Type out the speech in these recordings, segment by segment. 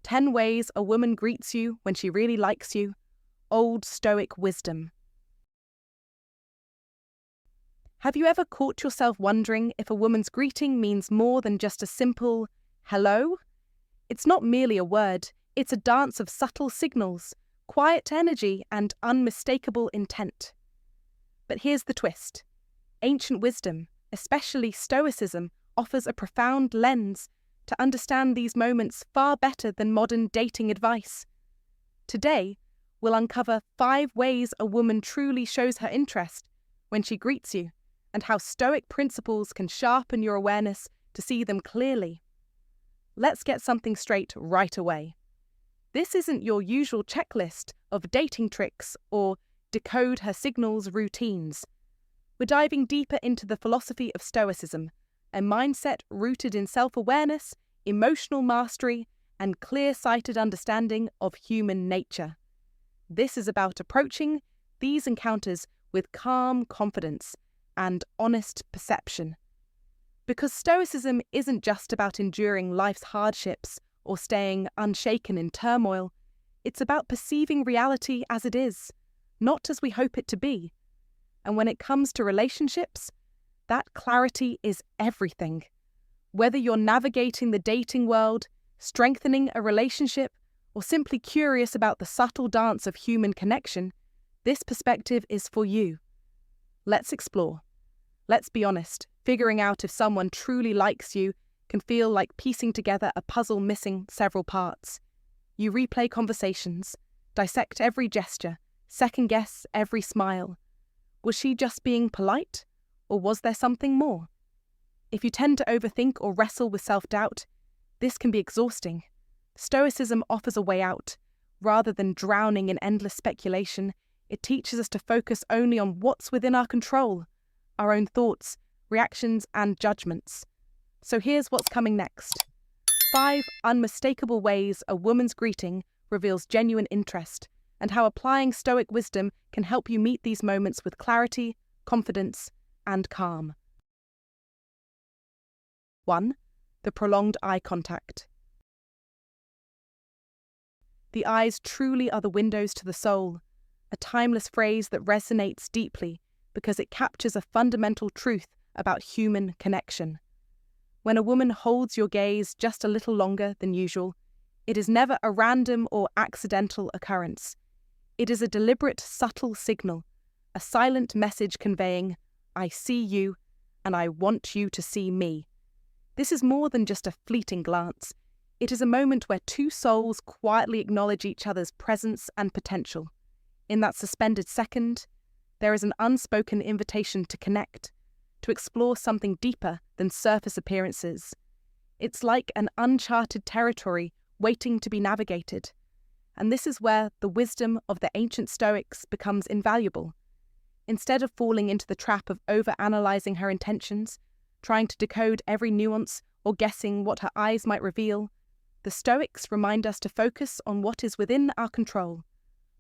10 ways a woman greets you when she really likes you. Old Stoic wisdom. Have you ever caught yourself wondering if a woman's greeting means more than just a simple hello? It's not merely a word, it's a dance of subtle signals, quiet energy, and unmistakable intent. But here's the twist. Ancient wisdom, especially Stoicism, offers a profound lens to understand these moments far better than modern dating advice. Today, we'll uncover 5 ways a woman truly shows her interest when she greets you, and how Stoic principles can sharpen your awareness to see them clearly. Let's get something straight right away. This isn't your usual checklist of dating tricks or decode her signals routines. We're diving deeper into the philosophy of Stoicism, a mindset rooted in self-awareness, emotional mastery, and clear-sighted understanding of human nature. This is about approaching these encounters with calm confidence and honest perception. Because Stoicism isn't just about enduring life's hardships or staying unshaken in turmoil, it's about perceiving reality as it is, not as we hope it to be. And when it comes to relationships, that clarity is everything. Whether you're navigating the dating world, strengthening a relationship, or simply curious about the subtle dance of human connection, this perspective is for you. Let's explore. Let's be honest, figuring out if someone truly likes you can feel like piecing together a puzzle missing several parts. You replay conversations, dissect every gesture, second-guess every smile. Was she just being polite, or was there something more? If you tend to overthink or wrestle with self-doubt, this can be exhausting. Stoicism offers a way out. Rather than drowning in endless speculation, it teaches us to focus only on what's within our control, our own thoughts, reactions, and judgments. So here's what's coming next. 5 unmistakable ways a woman's greeting reveals genuine interest, and how applying Stoic wisdom can help you meet these moments with clarity, confidence, and calm. 1. The prolonged eye contact. The eyes truly are the windows to the soul, a timeless phrase that resonates deeply because it captures a fundamental truth about human connection. When a woman holds your gaze just a little longer than usual, it is never a random or accidental occurrence. It is a deliberate, subtle signal, a silent message conveying, "I see you, and I want you to see me." This is more than just a fleeting glance. It is a moment where 2 souls quietly acknowledge each other's presence and potential. In that suspended second, there is an unspoken invitation to connect, to explore something deeper than surface appearances. It's like an uncharted territory waiting to be navigated. And this is where the wisdom of the ancient Stoics becomes invaluable. Instead of falling into the trap of overanalyzing her intentions, trying to decode every nuance or guessing what her eyes might reveal, the Stoics remind us to focus on what is within our control,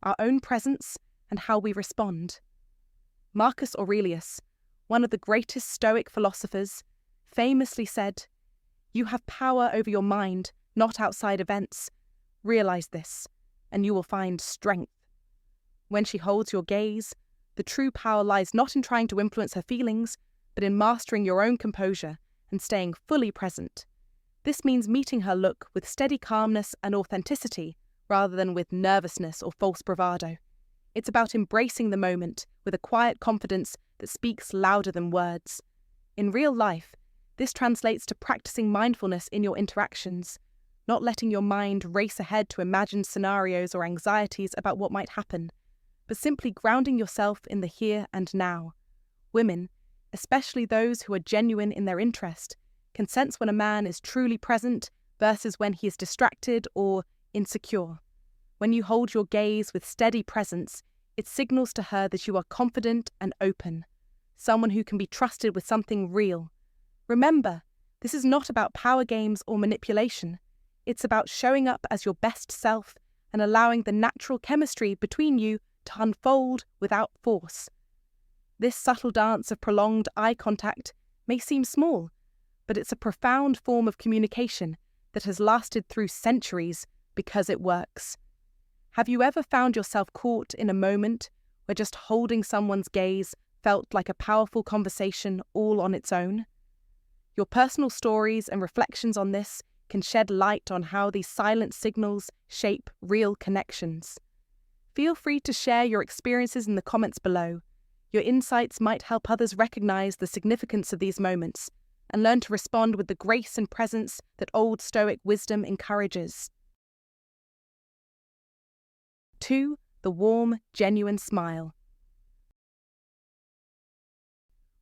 our own presence, and how we respond. Marcus Aurelius, one of the greatest Stoic philosophers, famously said, "You have power over your mind, not outside events. Realize this, and you will find strength." When she holds your gaze, the true power lies not in trying to influence her feelings, but in mastering your own composure and staying fully present. This means meeting her look with steady calmness and authenticity, rather than with nervousness or false bravado. It's about embracing the moment with a quiet confidence that speaks louder than words. In real life, this translates to practicing mindfulness in your interactions, not letting your mind race ahead to imagined scenarios or anxieties about what might happen, but simply grounding yourself in the here and now. Women, especially those who are genuine in their interest, can sense when a man is truly present versus when he is distracted or insecure. When you hold your gaze with steady presence, it signals to her that you are confident and open, someone who can be trusted with something real. Remember, this is not about power games or manipulation. It's about showing up as your best self and allowing the natural chemistry between you to unfold without force. This subtle dance of prolonged eye contact may seem small, but it's a profound form of communication that has lasted through centuries, because it works. Have you ever found yourself caught in a moment where just holding someone's gaze felt like a powerful conversation all on its own? Your personal stories and reflections on this can shed light on how these silent signals shape real connections. Feel free to share your experiences in the comments below. Your insights might help others recognize the significance of these moments and learn to respond with the grace and presence that Old Stoic wisdom encourages. 2. The warm, genuine smile.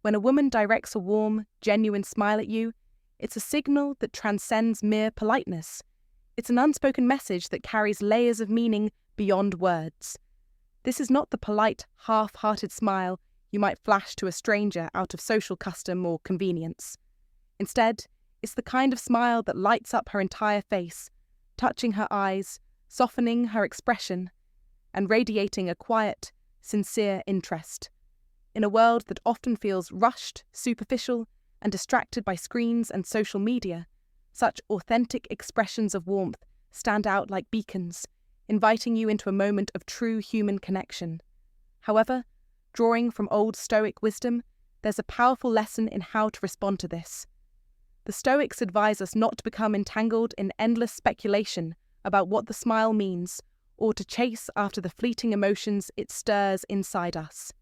When a woman directs a warm, genuine smile at you, it's a signal that transcends mere politeness. It's an unspoken message that carries layers of meaning beyond words. This is not the polite, half-hearted smile you might flash to a stranger out of social custom or convenience. Instead, it's the kind of smile that lights up her entire face, touching her eyes, softening her expression, and radiating a quiet, sincere interest. In a world that often feels rushed, superficial, and distracted by screens and social media, such authentic expressions of warmth stand out like beacons, inviting you into a moment of true human connection. However, drawing from Old Stoic wisdom, there's a powerful lesson in how to respond to this. The Stoics advise us not to become entangled in endless speculation about what the smile means, or to chase after the fleeting emotions it stirs inside us.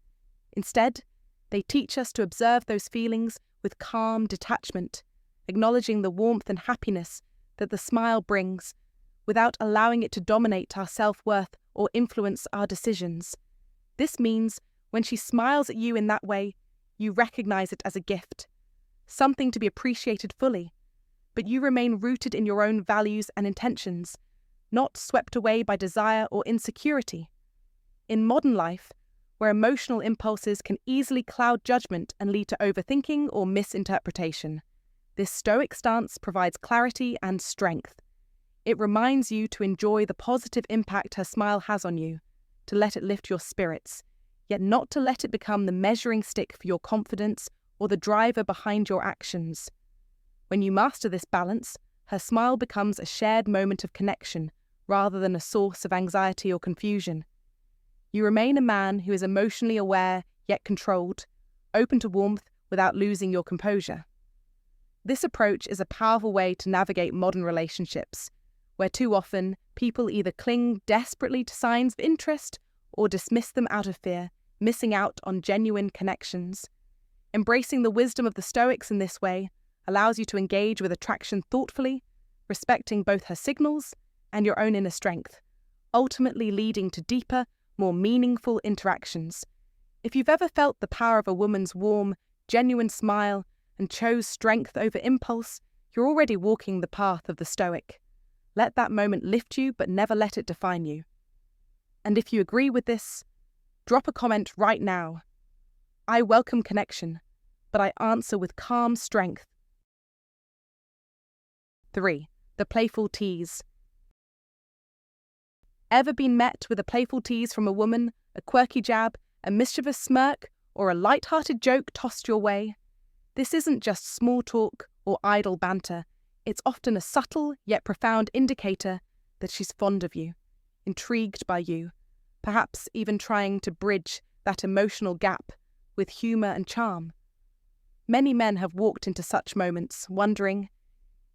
Instead, they teach us to observe those feelings with calm detachment, acknowledging the warmth and happiness that the smile brings, without allowing it to dominate our self-worth or influence our decisions. This means when she smiles at you in that way, you recognize it as a gift, something to be appreciated fully, but you remain rooted in your own values and intentions, not swept away by desire or insecurity. In modern life, where emotional impulses can easily cloud judgment and lead to overthinking or misinterpretation, this Stoic stance provides clarity and strength. It reminds you to enjoy the positive impact her smile has on you, to let it lift your spirits, yet not to let it become the measuring stick for your confidence or the driver behind your actions. When you master this balance, her smile becomes a shared moment of connection rather than a source of anxiety or confusion. You remain a man who is emotionally aware yet controlled, open to warmth without losing your composure. This approach is a powerful way to navigate modern relationships, where too often people either cling desperately to signs of interest or dismiss them out of fear, missing out on genuine connections. Embracing the wisdom of the Stoics in this way allows you to engage with attraction thoughtfully, respecting both her signals and your own inner strength, ultimately leading to deeper, more meaningful interactions. If you've ever felt the power of a woman's warm, genuine smile and chose strength over impulse, you're already walking the path of the Stoic. Let that moment lift you, but never let it define you. And if you agree with this, drop a comment right now. I welcome connection, but I answer with calm strength. 3. The playful tease. Ever been met with a playful tease from a woman, a quirky jab, a mischievous smirk, or a light-hearted joke tossed your way? This isn't just small talk or idle banter. It's often a subtle yet profound indicator that she's fond of you, intrigued by you, perhaps even trying to bridge that emotional gap with humour and charm. Many men have walked into such moments wondering,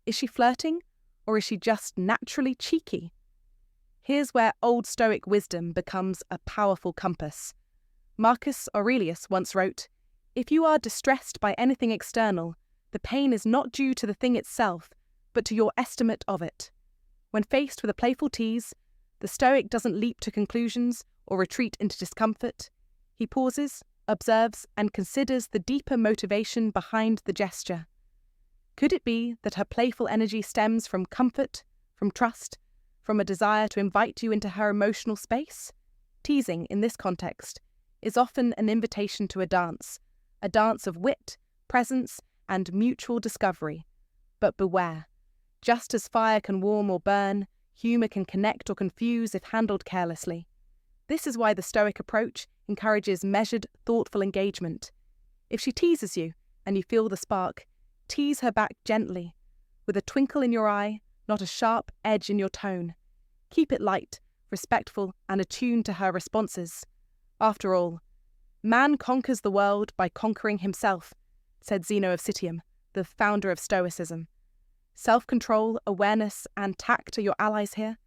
is she flirting or is she just naturally cheeky? Here's where Old Stoic wisdom becomes a powerful compass. Marcus Aurelius once wrote, "If you are distressed by anything external, the pain is not due to the thing itself, but to your estimate of it." When faced with a playful tease, the Stoic doesn't leap to conclusions or retreat into discomfort. He pauses, observes, and considers the deeper motivation behind the gesture. Could it be that her playful energy stems from comfort, from trust, from a desire to invite you into her emotional space? Teasing, in this context, is often an invitation to a dance of wit, presence, and mutual discovery. But beware. Just as fire can warm or burn, humour can connect or confuse if handled carelessly. This is why the Stoic approach encourages measured, thoughtful engagement. If she teases you and you feel the spark, tease her back gently, with a twinkle in your eye, not a sharp edge in your tone. Keep it light, respectful, and attuned to her responses. After all, man conquers the world by conquering himself, said Zeno of Citium, the founder of Stoicism. Self-control, awareness, and tact are your allies here.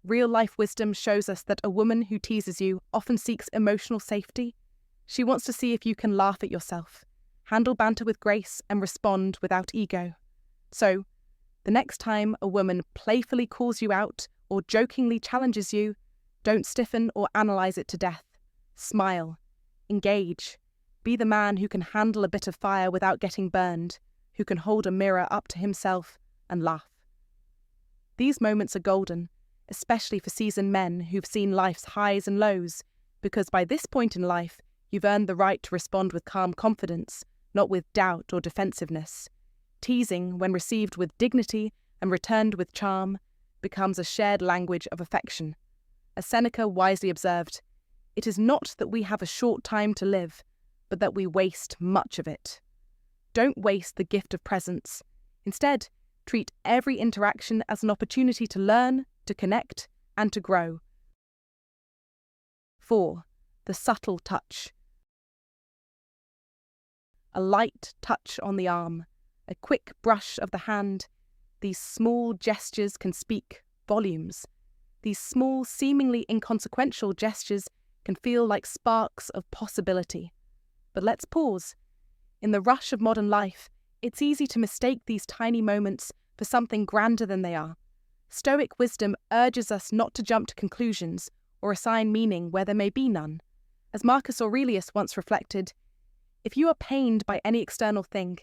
Real-life wisdom shows us that a woman who teases you often seeks emotional safety. She wants to see if you can laugh at yourself, handle banter with grace, and respond without ego. So, the next time a woman playfully calls you out or jokingly challenges you, don't stiffen or analyze it to death. Smile. Engage. Be the man who can handle a bit of fire without getting burned, who can hold a mirror up to himself and laugh. These moments are golden, especially for seasoned men who've seen life's highs and lows, because by this point in life, you've earned the right to respond with calm confidence, not with doubt or defensiveness. Teasing, when received with dignity and returned with charm, becomes a shared language of affection. As Seneca wisely observed, it is not that we have a short time to live, but that we waste much of it. Don't waste the gift of presence. Instead, treat every interaction as an opportunity to learn, to connect, and to grow. 4. The subtle touch. A light touch on the arm, a quick brush of the hand. These small gestures can speak volumes. These small, seemingly inconsequential gestures can feel like sparks of possibility. But let's pause. In the rush of modern life, it's easy to mistake these tiny moments for something grander than they are. Stoic wisdom urges us not to jump to conclusions or assign meaning where there may be none. As Marcus Aurelius once reflected, if you are pained by any external thing,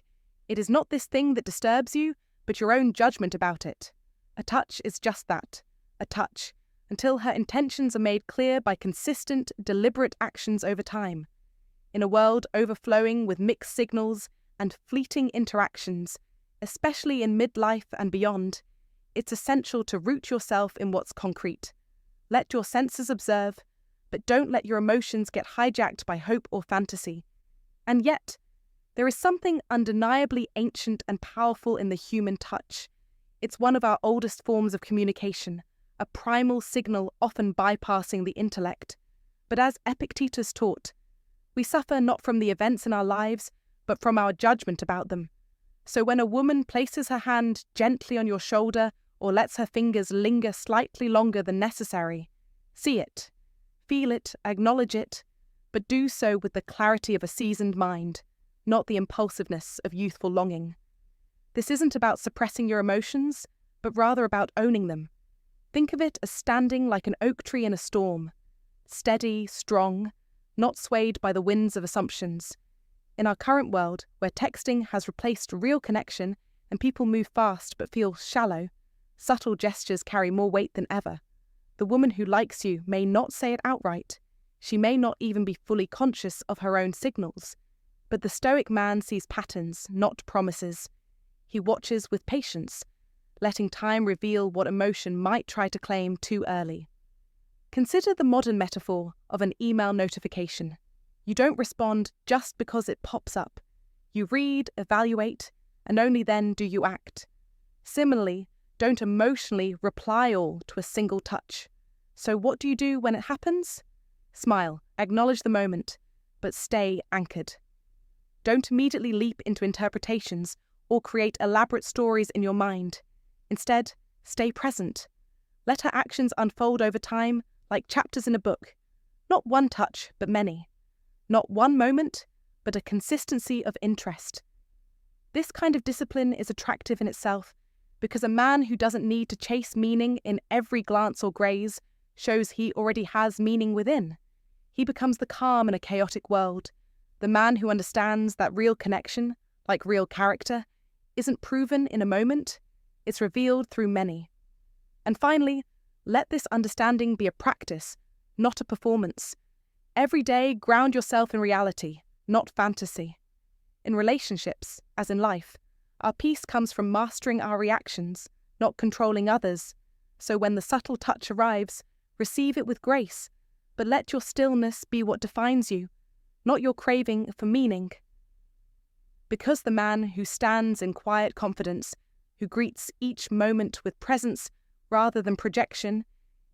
it is not this thing that disturbs you, but your own judgment about it. A touch is just that, a touch, until her intentions are made clear by consistent, deliberate actions over time. In a world overflowing with mixed signals and fleeting interactions, especially in midlife and beyond, it's essential to root yourself in what's concrete. Let your senses observe, but don't let your emotions get hijacked by hope or fantasy. And yet, there is something undeniably ancient and powerful in the human touch. It's one of our oldest forms of communication, a primal signal often bypassing the intellect. But as Epictetus taught, we suffer not from the events in our lives, but from our judgment about them. So when a woman places her hand gently on your shoulder or lets her fingers linger slightly longer than necessary, see it, feel it, acknowledge it, but do so with the clarity of a seasoned mind, not the impulsiveness of youthful longing. This isn't about suppressing your emotions, but rather about owning them. Think of it as standing like an oak tree in a storm, steady, strong, not swayed by the winds of assumptions. In our current world, where texting has replaced real connection and people move fast but feel shallow, subtle gestures carry more weight than ever. The woman who likes you may not say it outright. She may not even be fully conscious of her own signals. But the Stoic man sees patterns, not promises. He watches with patience, letting time reveal what emotion might try to claim too early. Consider the modern metaphor of an email notification. You don't respond just because it pops up. You read, evaluate, and only then do you act. Similarly, don't emotionally reply all to a single touch. So what do you do when it happens? Smile, acknowledge the moment, but stay anchored. Don't immediately leap into interpretations or create elaborate stories in your mind. Instead, stay present. Let her actions unfold over time like chapters in a book. Not one touch, but many. Not one moment, but a consistency of interest. This kind of discipline is attractive in itself because a man who doesn't need to chase meaning in every glance or graze shows he already has meaning within. He becomes the calm in a chaotic world. The man who understands that real connection, like real character, isn't proven in a moment, it's revealed through many. And finally, let this understanding be a practice, not a performance. Every day, ground yourself in reality, not fantasy. In relationships, as in life, our peace comes from mastering our reactions, not controlling others. So when the subtle touch arrives, receive it with grace, but let your stillness be what defines you, not your craving for meaning. Because the man who stands in quiet confidence, who greets each moment with presence rather than projection,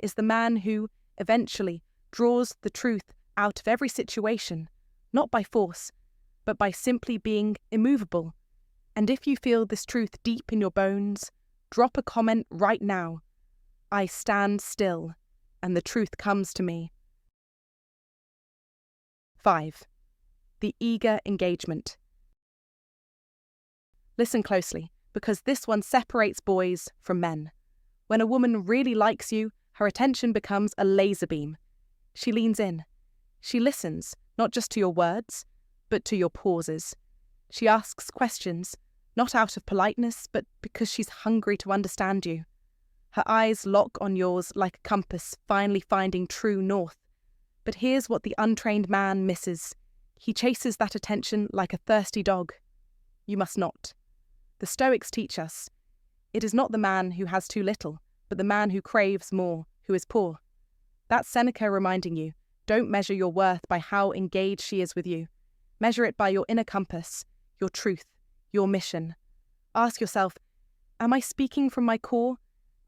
is the man who, eventually, draws the truth out of every situation, not by force, but by simply being immovable. And if you feel this truth deep in your bones, drop a comment right now. I stand still, and the truth comes to me. 5. The eager engagement. Listen closely, because this one separates boys from men. When a woman really likes you, her attention becomes a laser beam. She leans in. She listens, not just to your words, but to your pauses. She asks questions, not out of politeness, but because she's hungry to understand you. Her eyes lock on yours like a compass, finally finding true north. But here's what the untrained man misses. He chases that attention like a thirsty dog. You must not. The Stoics teach us, it is not the man who has too little, but the man who craves more, who is poor. That's Seneca reminding you, don't measure your worth by how engaged she is with you. Measure it by your inner compass, your truth, your mission. Ask yourself, am I speaking from my core?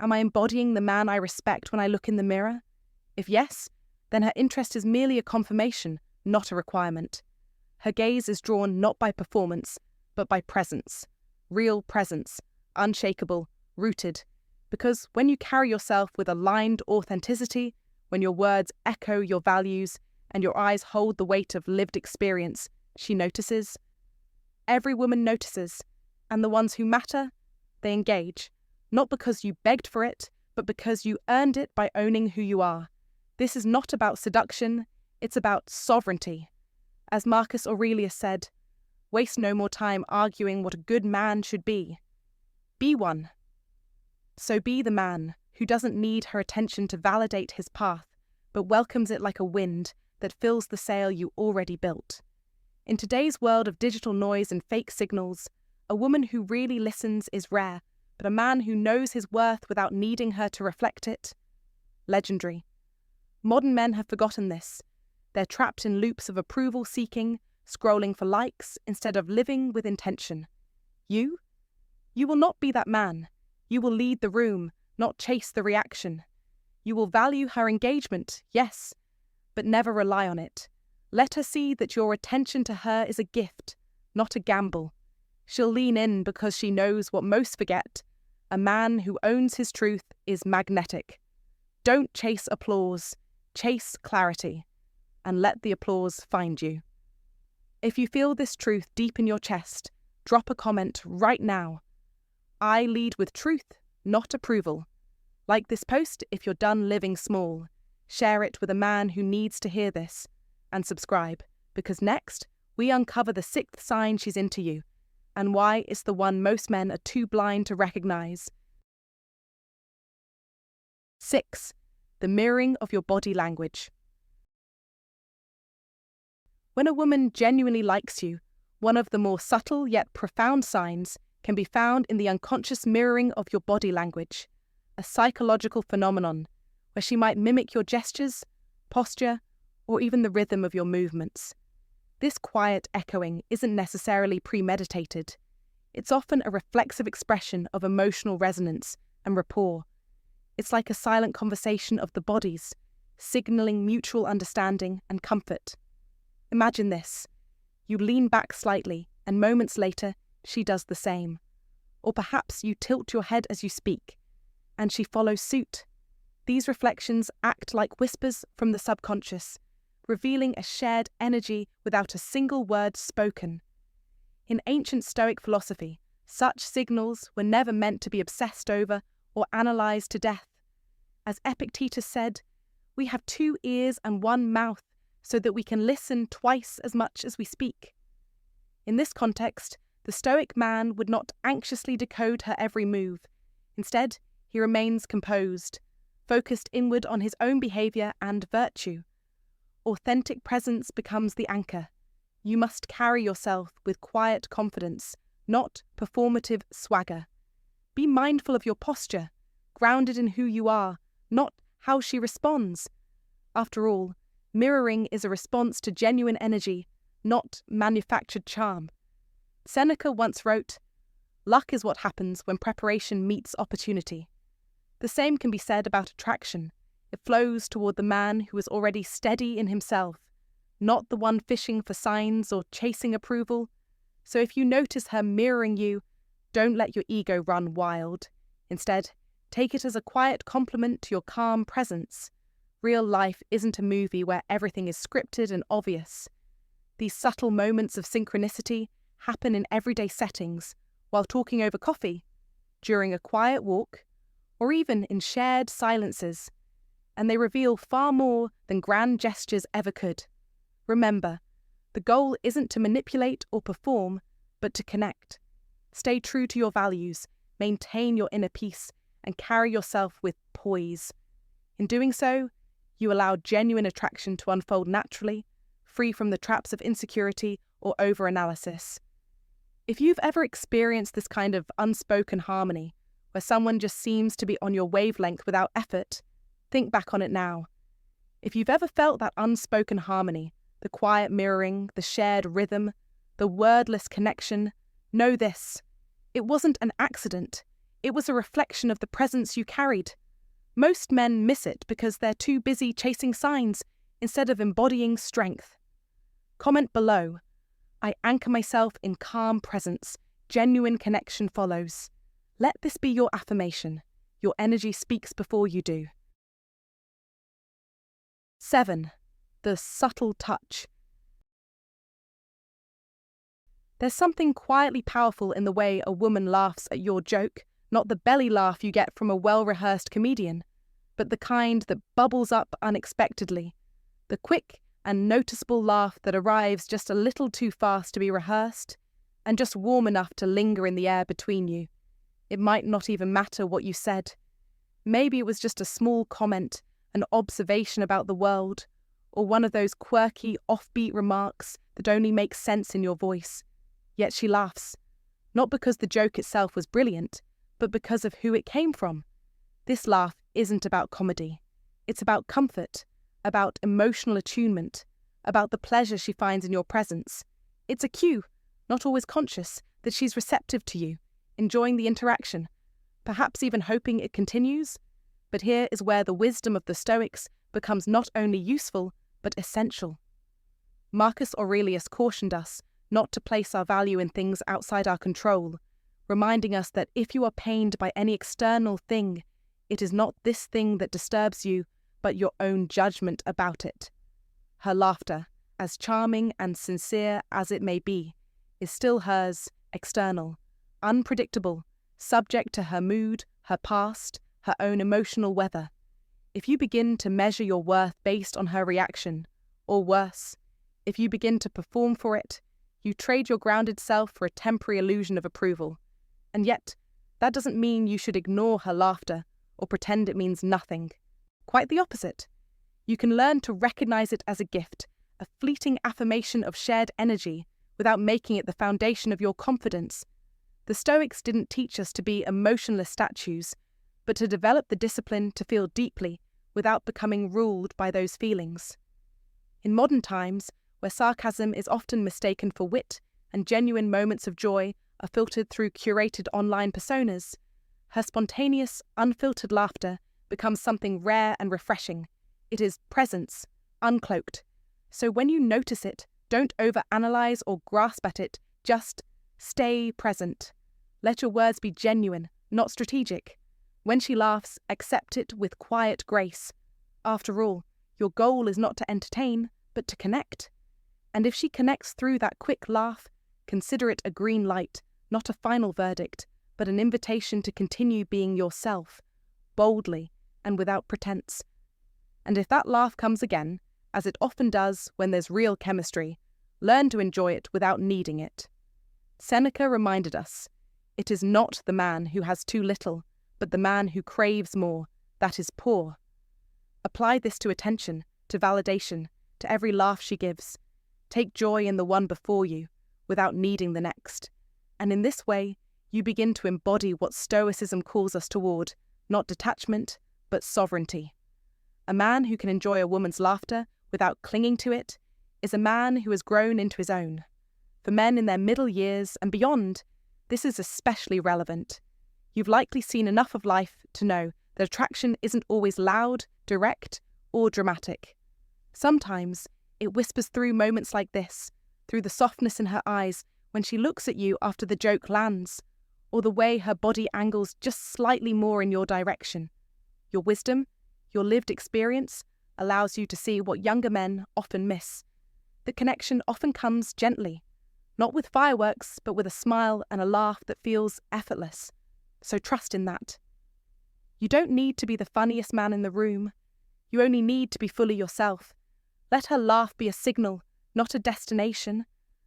Am I embodying the man I respect when I look in the mirror? If yes, then her interest is merely a confirmation, not a requirement. Her gaze is drawn not by performance, but by presence. Real presence, unshakable, rooted. Because when you carry yourself with aligned authenticity, when your words echo your values and your eyes hold the weight of lived experience, she notices. Every woman notices, and the ones who matter, they engage. Not because you begged for it, but because you earned it by owning who you are. This is not about seduction, it's about sovereignty. As Marcus Aurelius said, waste no more time arguing what a good man should be. Be one. So be the man who doesn't need her attention to validate his path, but welcomes it like a wind that fills the sail you already built. In today's world of digital noise and fake signals, a woman who really listens is rare, but a man who knows his worth without needing her to reflect it, legendary. Modern men have forgotten this. They're trapped in loops of approval-seeking, scrolling for likes instead of living with intention. You will not be that man. You will lead the room, not chase the reaction. You will value her engagement, yes, but never rely on it. Let her see that your attention to her is a gift, not a gamble. She'll lean in because she knows what most forget. A man who owns his truth is magnetic. Don't chase applause, chase clarity, and let the applause find you. If you feel this truth deep in your chest, drop a comment right now. I lead with truth, not approval. Like this post if you're done living small. Share it with a man who needs to hear this. And subscribe, because next, we uncover the 6th sign she's into you, and why it's the one most men are too blind to recognize. 6. The mirroring of your body language. When a woman genuinely likes you, one of the more subtle yet profound signs can be found in the unconscious mirroring of your body language, a psychological phenomenon where she might mimic your gestures, posture, or even the rhythm of your movements. This quiet echoing isn't necessarily premeditated. It's often a reflexive expression of emotional resonance and rapport. It's like a silent conversation of the bodies, signaling mutual understanding and comfort. Imagine this. You lean back slightly, and moments later, she does the same. Or perhaps you tilt your head as you speak, and she follows suit. These reflections act like whispers from the subconscious, revealing a shared energy without a single word spoken. In ancient Stoic philosophy, such signals were never meant to be obsessed over or analysed to death. As Epictetus said, we have 2 ears and 1 mouth so that we can listen twice as much as we speak. In this context, the Stoic man would not anxiously decode her every move. Instead, he remains composed, focused inward on his own behaviour and virtue. Authentic presence becomes the anchor. You must carry yourself with quiet confidence, not performative swagger. Be mindful of your posture, grounded in who you are, not how she responds. After all, mirroring is a response to genuine energy, not manufactured charm. Seneca once wrote, "Luck is what happens when preparation meets opportunity." The same can be said about attraction. It flows toward the man who is already steady in himself, not the one fishing for signs or chasing approval. So if you notice her mirroring you, don't let your ego run wild. Instead, take it as a quiet compliment to your calm presence. Real life isn't a movie where everything is scripted and obvious. These subtle moments of synchronicity happen in everyday settings, while talking over coffee, during a quiet walk, or even in shared silences, and they reveal far more than grand gestures ever could. Remember, the goal isn't to manipulate or perform, but to connect. Stay true to your values, maintain your inner peace, and carry yourself with poise. In doing so, you allow genuine attraction to unfold naturally, free from the traps of insecurity or overanalysis. If you've ever experienced this kind of unspoken harmony, where someone just seems to be on your wavelength without effort, think back on it now. If you've ever felt that unspoken harmony, the quiet mirroring, the shared rhythm, the wordless connection, know this: it wasn't an accident. It was a reflection of the presence you carried. Most men miss it because they're too busy chasing signs instead of embodying strength. Comment below: I anchor myself in calm presence. Genuine connection follows. Let this be your affirmation. Your energy speaks before you do. 7. The subtle touch. There's something quietly powerful in the way a woman laughs at your joke, not the belly laugh you get from a well-rehearsed comedian, but the kind that bubbles up unexpectedly, the quick and noticeable laugh that arrives just a little too fast to be rehearsed, and just warm enough to linger in the air between you. It might not even matter what you said. Maybe it was just a small comment, an observation about the world, or one of those quirky, offbeat remarks that only make sense in your voice. Yet she laughs, not because the joke itself was brilliant, but because of who it came from. This laugh isn't about comedy. It's about comfort, about emotional attunement, about the pleasure she finds in your presence. It's a cue, not always conscious, that she's receptive to you, enjoying the interaction, perhaps even hoping it continues. But here is where the wisdom of the Stoics becomes not only useful, but essential. Marcus Aurelius cautioned us not to place our value in things outside our control, reminding us that if you are pained by any external thing, it is not this thing that disturbs you, but your own judgment about it. Her laughter, as charming and sincere as it may be, is still hers, external, unpredictable, subject to her mood, her past, her own emotional weather. If you begin to measure your worth based on her reaction, or worse, if you begin to perform for it, you trade your grounded self for a temporary illusion of approval. And yet, that doesn't mean you should ignore her laughter or pretend it means nothing. Quite the opposite. You can learn to recognize it as a gift, a fleeting affirmation of shared energy, without making it the foundation of your confidence. The Stoics didn't teach us to be emotionless statues, but to develop the discipline to feel deeply without becoming ruled by those feelings. In modern times, where sarcasm is often mistaken for wit and genuine moments of joy are filtered through curated online personas, her spontaneous, unfiltered laughter becomes something rare and refreshing. It is presence, uncloaked. So when you notice it, don't overanalyze or grasp at it, just stay present. Let your words be genuine, not strategic. When she laughs, accept it with quiet grace. After all, your goal is not to entertain, but to connect. And if she connects through that quick laugh, consider it a green light, not a final verdict, but an invitation to continue being yourself, boldly and without pretense. And if that laugh comes again, as it often does when there's real chemistry, learn to enjoy it without needing it. Seneca reminded us, it is not the man who has too little, but the man who craves more, that is poor. Apply this to attention, to validation, to every laugh she gives. Take joy in the one before you, without needing the next. And in this way, you begin to embody what Stoicism calls us toward, not detachment, but sovereignty. A man who can enjoy a woman's laughter without clinging to it is a man who has grown into his own. For men in their middle years and beyond, this is especially relevant. You've likely seen enough of life to know that attraction isn't always loud, direct, or dramatic. Sometimes it whispers through moments like this, through the softness in her eyes when she looks at you after the joke lands, or the way her body angles just slightly more in your direction. Your wisdom, your lived experience, allows you to see what younger men often miss. The connection often comes gently, not with fireworks, but with a smile and a laugh that feels effortless. So trust in that. You don't need to be the funniest man in the room. You only need to be fully yourself. Let her laugh be a signal, not a destination.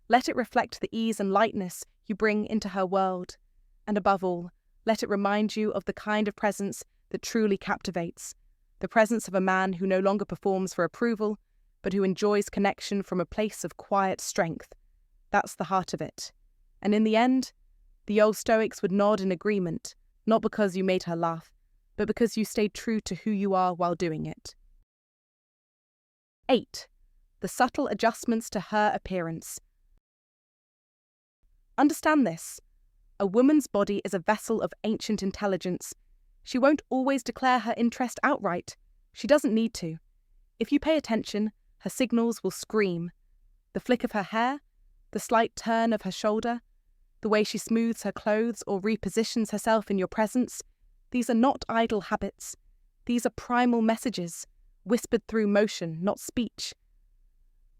Let it reflect the ease and lightness you bring into her world. And above all, let it remind you of the kind of presence that truly captivates. The presence of a man who no longer performs for approval, but who enjoys connection from a place of quiet strength. That's the heart of it. And in the end, the old Stoics would nod in agreement, not because you made her laugh, but because you stayed true to who you are while doing it. 8. The subtle adjustments to her appearance. Understand this. A woman's body is a vessel of ancient intelligence. She won't always declare her interest outright. She doesn't need to. If you pay attention, her signals will scream. The flick of her hair, the slight turn of her shoulder, the way she smooths her clothes or repositions herself in your presence, these are not idle habits. These are primal messages, whispered through motion, not speech.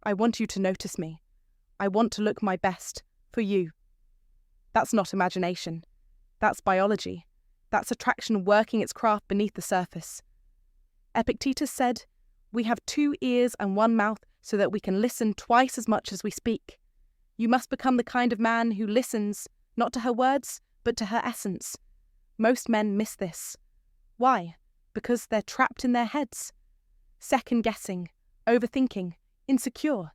I want you to notice me. I want to look my best, for you. That's not imagination. That's biology. That's attraction working its craft beneath the surface. Epictetus said, "We have 2 ears and 1 mouth so that we can listen twice as much as we speak." You must become the kind of man who listens, not to her words, but to her essence. Most men miss this. Why? Because they're trapped in their heads. Second-guessing, overthinking, insecure.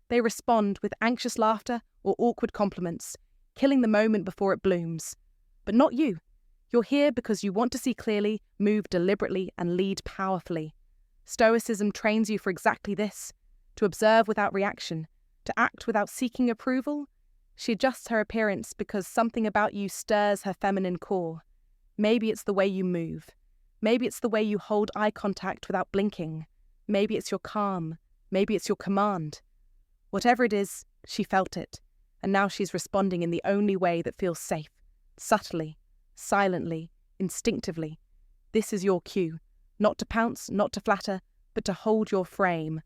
They respond with anxious laughter or awkward compliments, killing the moment before it blooms. But not you. You're here because you want to see clearly, move deliberately, and lead powerfully. Stoicism trains you for exactly this, to observe without reaction, to act without seeking approval. She adjusts her appearance because something about you stirs her feminine core. Maybe it's the way you move. Maybe it's the way you hold eye contact without blinking. Maybe it's your calm. Maybe it's your command. Whatever it is, she felt it, and now she's responding in the only way that feels safe, subtly, silently, instinctively. This is your cue, not to pounce, not to flatter, but to hold your frame.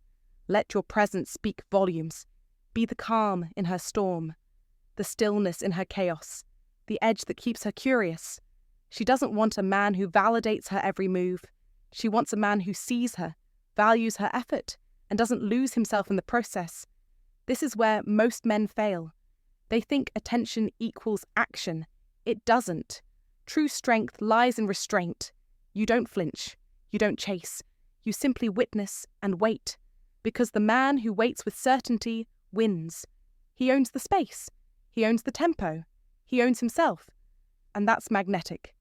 Let your presence speak volumes. Be the calm in her storm, the stillness in her chaos, the edge that keeps her curious. She doesn't want a man who validates her every move. She wants a man who sees her, values her effort, and doesn't lose himself in the process. This is where most men fail. They think attention equals action. It doesn't. True strength lies in restraint. You don't flinch. You don't chase. You simply witness and wait. Because the man who waits with certainty wins. He owns the space. He owns the tempo. He owns himself. And that's magnetic.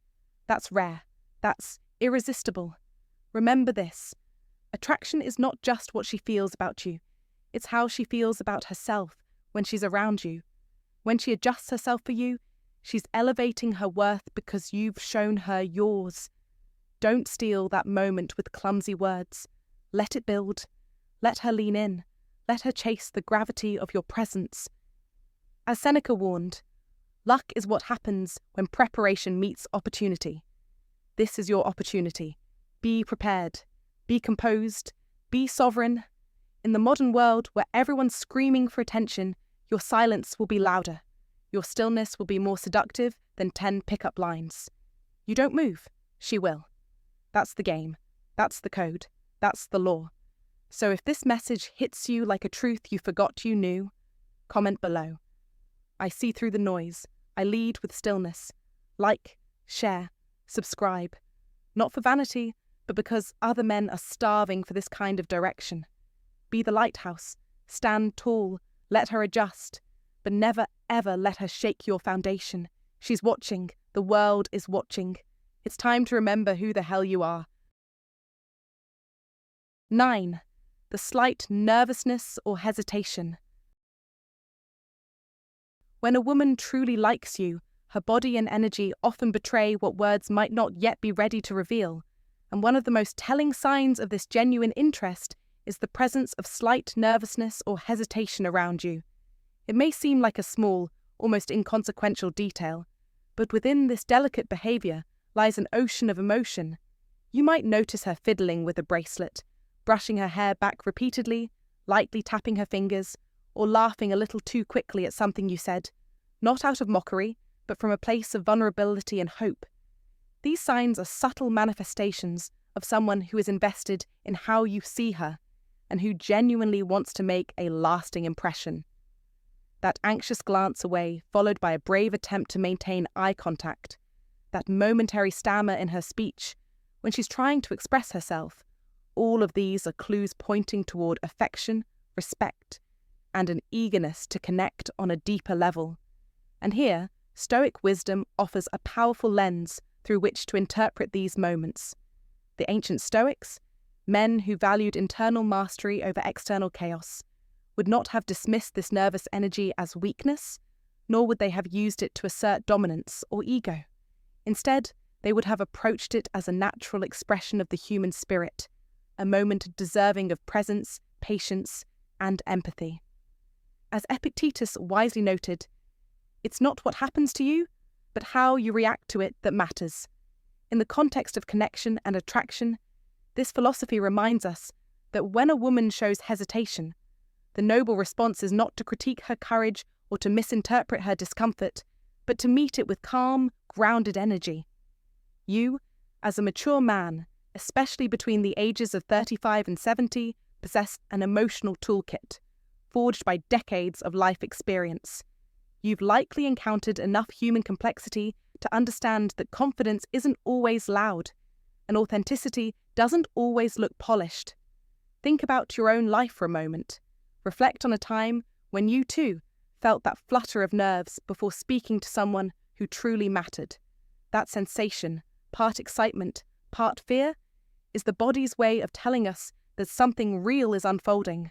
That's rare. That's irresistible. Remember this. Attraction is not just what she feels about you. It's how she feels about herself when she's around you. When she adjusts herself for you, she's elevating her worth because you've shown her yours. Don't steal that moment with clumsy words. Let it build. Let her lean in. Let her chase the gravity of your presence. As Seneca warned, luck is what happens when preparation meets opportunity. This is your opportunity. Be prepared. Be composed. Be sovereign. In the modern world where everyone's screaming for attention, your silence will be louder. Your stillness will be more seductive than 10 pickup lines. You don't move. She will. That's the game. That's the code. That's the law. So if this message hits you like a truth you forgot you knew, comment below. I see through the noise. I lead with stillness. Like, share, subscribe. Not for vanity, but because other men are starving for this kind of direction. Be the lighthouse. Stand tall. Let her adjust. But never, ever let her shake your foundation. She's watching. The world is watching. It's time to remember who the hell you are. 9. The slight nervousness or hesitation. When a woman truly likes you, Her body and energy often betray what words might not yet be ready to reveal, and one of the most telling signs of this genuine interest is the presence of slight nervousness or hesitation around you. It may seem like a small, almost inconsequential detail, but within this delicate behavior lies an ocean of emotion. You might notice her fiddling with a bracelet, brushing her hair back repeatedly, lightly tapping her fingers, or laughing a little too quickly at something you said, not out of mockery, but from a place of vulnerability and hope. These signs are subtle manifestations of someone who is invested in how you see her and who genuinely wants to make a lasting impression. That anxious glance away, followed by a brave attempt to maintain eye contact, that momentary stammer in her speech when she's trying to express herself, all of these are clues pointing toward affection, respect, and an eagerness to connect on a deeper level. And here, Stoic wisdom offers a powerful lens through which to interpret these moments. The ancient Stoics, men who valued internal mastery over external chaos, would not have dismissed this nervous energy as weakness, nor would they have used it to assert dominance or ego. Instead, they would have approached it as a natural expression of the human spirit, a moment deserving of presence, patience, and empathy. As Epictetus wisely noted, it's not what happens to you, but how you react to it that matters. In the context of connection and attraction, this philosophy reminds us that when a woman shows hesitation, the noble response is not to critique her courage or to misinterpret her discomfort, but to meet it with calm, grounded energy. You, as a mature man, especially between the ages of 35 and 70, possess an emotional toolkit, forged by decades of life experience. You've likely encountered enough human complexity to understand that confidence isn't always loud, and authenticity doesn't always look polished. Think about your own life for a moment. Reflect on a time when you too felt that flutter of nerves before speaking to someone who truly mattered. That sensation, part excitement, part fear, is the body's way of telling us that something real is unfolding.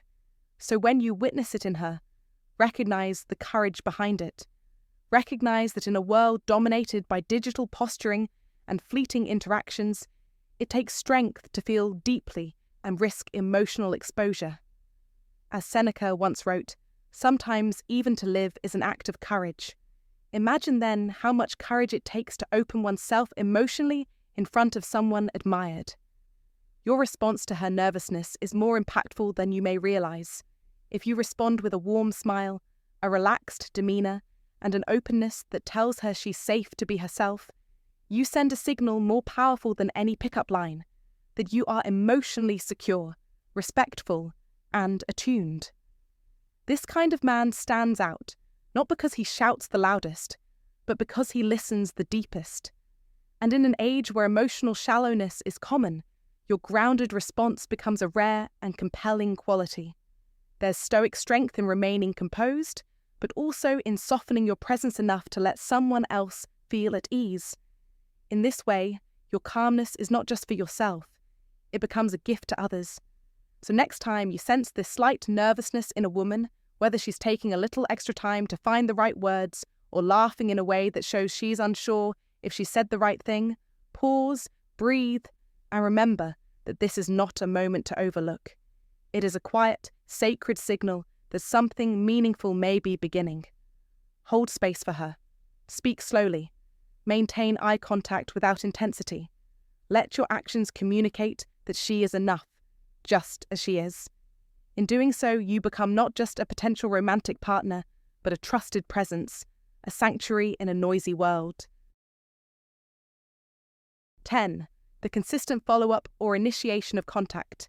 So when you witness it in her, recognize the courage behind it. Recognize that in a world dominated by digital posturing and fleeting interactions, it takes strength to feel deeply and risk emotional exposure. As Seneca once wrote, sometimes even to live is an act of courage. Imagine then how much courage it takes to open oneself emotionally in front of someone admired. Your response to her nervousness is more impactful than you may realize. If you respond with a warm smile, a relaxed demeanor, and an openness that tells her she's safe to be herself, you send a signal more powerful than any pickup line, that you are emotionally secure, respectful, and attuned. This kind of man stands out, not because he shouts the loudest, but because he listens the deepest. And in an age where emotional shallowness is common, your grounded response becomes a rare and compelling quality. There's stoic strength in remaining composed, but also in softening your presence enough to let someone else feel at ease. In this way, your calmness is not just for yourself, it becomes a gift to others. So next time you sense this slight nervousness in a woman, whether she's taking a little extra time to find the right words or laughing in a way that shows she's unsure if she said the right thing, pause, breathe, and remember that this is not a moment to overlook. It is a quiet, sacred signal that something meaningful may be beginning. Hold space for her. Speak slowly. Maintain eye contact without intensity. Let your actions communicate that she is enough, just as she is. In doing so, you become not just a potential romantic partner, but a trusted presence, a sanctuary in a noisy world. 10. The consistent follow-up or initiation of contact.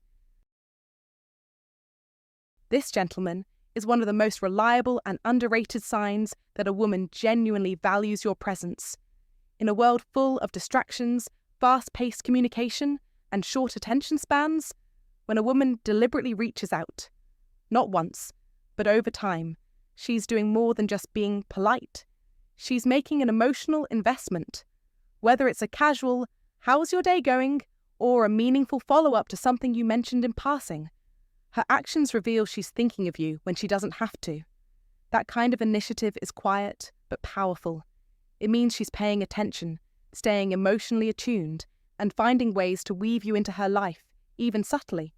This, gentleman, is one of the most reliable and underrated signs that a woman genuinely values your presence. In a world full of distractions, fast-paced communication, and short attention spans, when a woman deliberately reaches out, not once, but over time, she's doing more than just being polite. She's making an emotional investment. Whether it's a casual, "How's your day going?" or a meaningful follow-up to something you mentioned in passing, her actions reveal she's thinking of you when she doesn't have to. That kind of initiative is quiet but powerful. It means she's paying attention, staying emotionally attuned, and finding ways to weave you into her life, even subtly.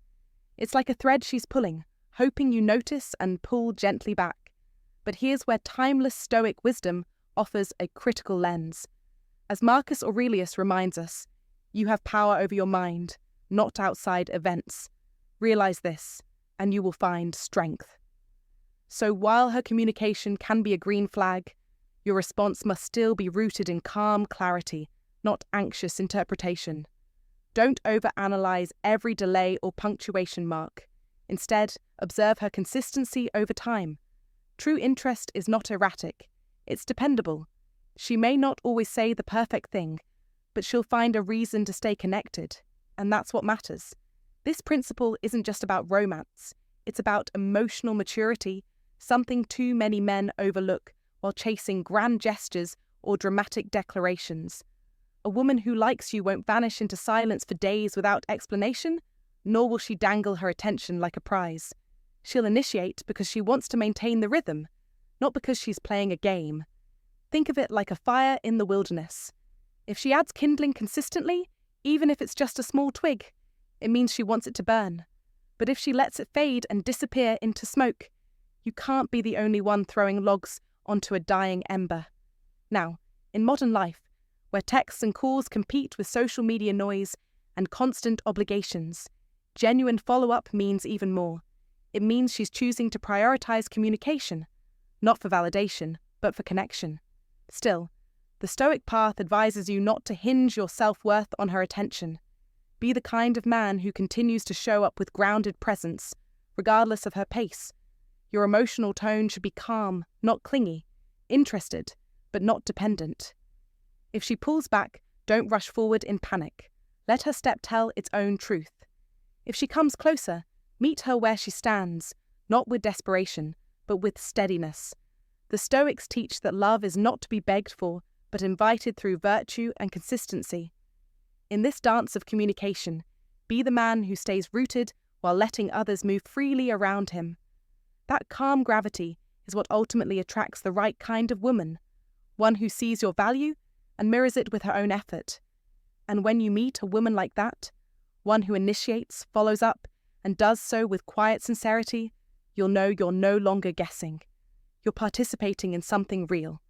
It's like a thread she's pulling, hoping you notice and pull gently back. But here's where timeless Stoic wisdom offers a critical lens. As Marcus Aurelius reminds us, you have power over your mind, not outside events. Realize this, and you will find strength. So while her communication can be a green flag, your response must still be rooted in calm clarity, not anxious interpretation. Don't overanalyze every delay or punctuation mark. Instead, observe her consistency over time. True interest is not erratic, it's dependable. She may not always say the perfect thing, but she'll find a reason to stay connected, and that's what matters. This principle isn't just about romance, it's about emotional maturity, something too many men overlook while chasing grand gestures or dramatic declarations. A woman who likes you won't vanish into silence for days without explanation, nor will she dangle her attention like a prize. She'll initiate because she wants to maintain the rhythm, not because she's playing a game. Think of it like a fire in the wilderness. If she adds kindling consistently, even if it's just a small twig, it means she wants it to burn. But if she lets it fade and disappear into smoke, you can't be the only one throwing logs onto a dying ember. Now, in modern life, where texts and calls compete with social media noise and constant obligations, genuine follow-up means even more. It means she's choosing to prioritize communication, not for validation, but for connection. Still, the Stoic path advises you not to hinge your self-worth on her attention. Be the kind of man who continues to show up with grounded presence, regardless of her pace. Your emotional tone should be calm, not clingy, interested, but not dependent. If she pulls back, don't rush forward in panic. Let her step tell its own truth. If she comes closer, meet her where she stands, not with desperation, but with steadiness. The Stoics teach that love is not to be begged for, but invited through virtue and consistency. In this dance of communication, be the man who stays rooted while letting others move freely around him. That calm gravity is what ultimately attracts the right kind of woman, one who sees your value and mirrors it with her own effort. And when you meet a woman like that, one who initiates, follows up, and does so with quiet sincerity, you'll know you're no longer guessing. You're participating in something real.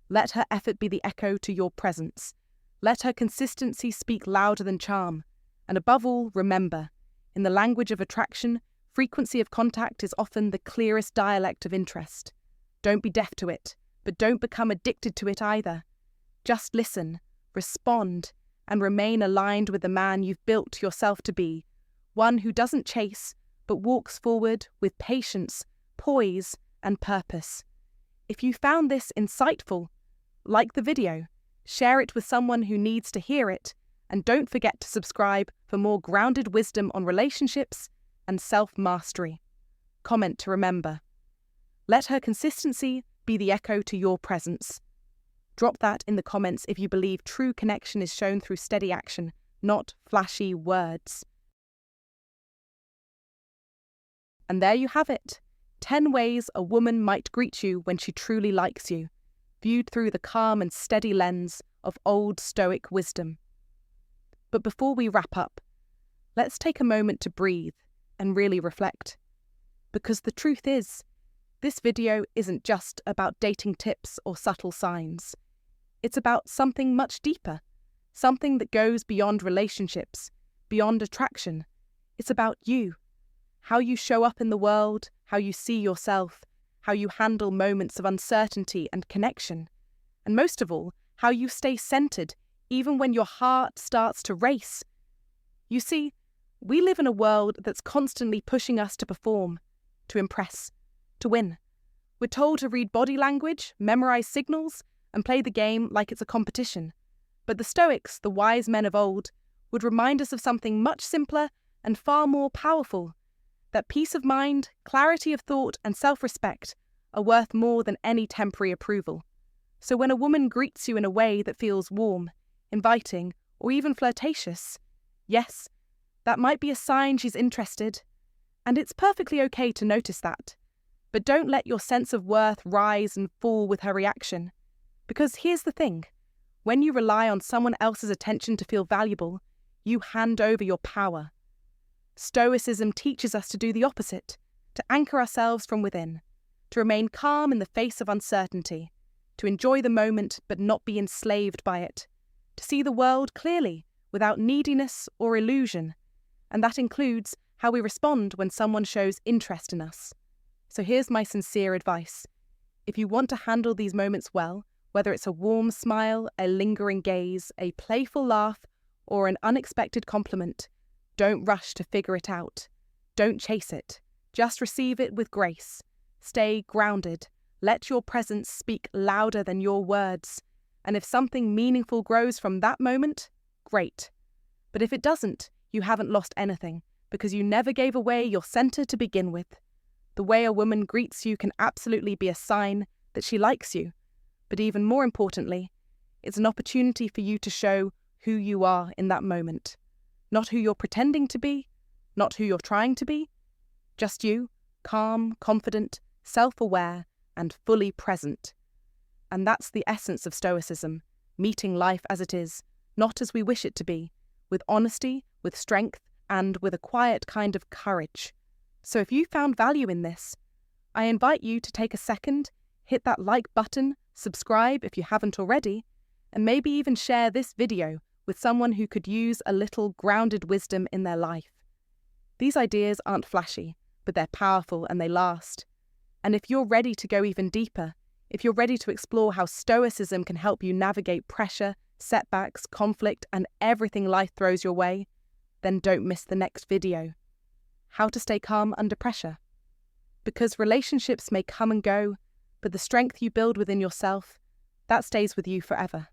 Let her effort be the echo to your presence. Let her consistency speak louder than charm. And above all, remember, in the language of attraction, frequency of contact is often the clearest dialect of interest. Don't be deaf to it, but don't become addicted to it either. Just listen, respond, and remain aligned with the man you've built yourself to be, one who doesn't chase, but walks forward with patience, poise, and purpose. If you found this insightful, like the video, share it with someone who needs to hear it, and don't forget to subscribe for more grounded wisdom on relationships and self-mastery. Comment to remember. Let her consistency be the echo to your presence. Drop that in the comments if you believe true connection is shown through steady action, not flashy words. And there you have it. 10 ways a woman might greet you when she truly likes you, viewed through the calm and steady lens of Old Stoic wisdom. But before we wrap up, let's take a moment to breathe and really reflect. Because the truth is, this video isn't just about dating tips or subtle signs. It's about something much deeper, something that goes beyond relationships, beyond attraction. It's about you, how you show up in the world, how you see yourself, how you handle moments of uncertainty and connection, and most of all, how you stay centered even when your heart starts to race. You see, we live in a world that's constantly pushing us to perform, to impress, to win. We're told to read body language, memorize signals, and play the game like it's a competition. But the Stoics, the wise men of old, would remind us of something much simpler and far more powerful, that peace of mind, clarity of thought, and self-respect are worth more than any temporary approval. So when a woman greets you in a way that feels warm, inviting, or even flirtatious, yes, that might be a sign she's interested, and it's perfectly okay to notice that. But don't let your sense of worth rise and fall with her reaction. Because here's the thing, when you rely on someone else's attention to feel valuable, you hand over your power. Stoicism teaches us to do the opposite, to anchor ourselves from within, to remain calm in the face of uncertainty, to enjoy the moment but not be enslaved by it, to see the world clearly without neediness or illusion, and that includes how we respond when someone shows interest in us. So here's my sincere advice. If you want to handle these moments well, whether it's a warm smile, a lingering gaze, a playful laugh, or an unexpected compliment, don't rush to figure it out. Don't chase it. Just receive it with grace. Stay grounded. Let your presence speak louder than your words. And if something meaningful grows from that moment, great. But if it doesn't, you haven't lost anything, because you never gave away your center to begin with. The way a woman greets you can absolutely be a sign that she likes you. But even more importantly, it's an opportunity for you to show who you are in that moment. Not who you're pretending to be, not who you're trying to be, just you, calm, confident, self-aware, and fully present. And that's the essence of Stoicism, meeting life as it is, not as we wish it to be, with honesty, with strength, and with a quiet kind of courage. So if you found value in this, I invite you to take a second, hit that like button, subscribe if you haven't already, and maybe even share this video with someone who could use a little grounded wisdom in their life. These ideas aren't flashy, but they're powerful and they last. And if you're ready to go even deeper, if you're ready to explore how Stoicism can help you navigate pressure, setbacks, conflict, and everything life throws your way, then don't miss the next video. How to stay calm under pressure. Because relationships may come and go, but the strength you build within yourself, that stays with you forever.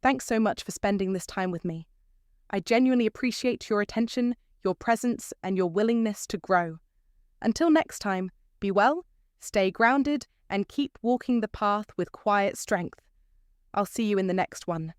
Thanks so much for spending this time with me. I genuinely appreciate your attention, your presence, and your willingness to grow. Until next time, be well, stay grounded, and keep walking the path with quiet strength. I'll see you in the next one.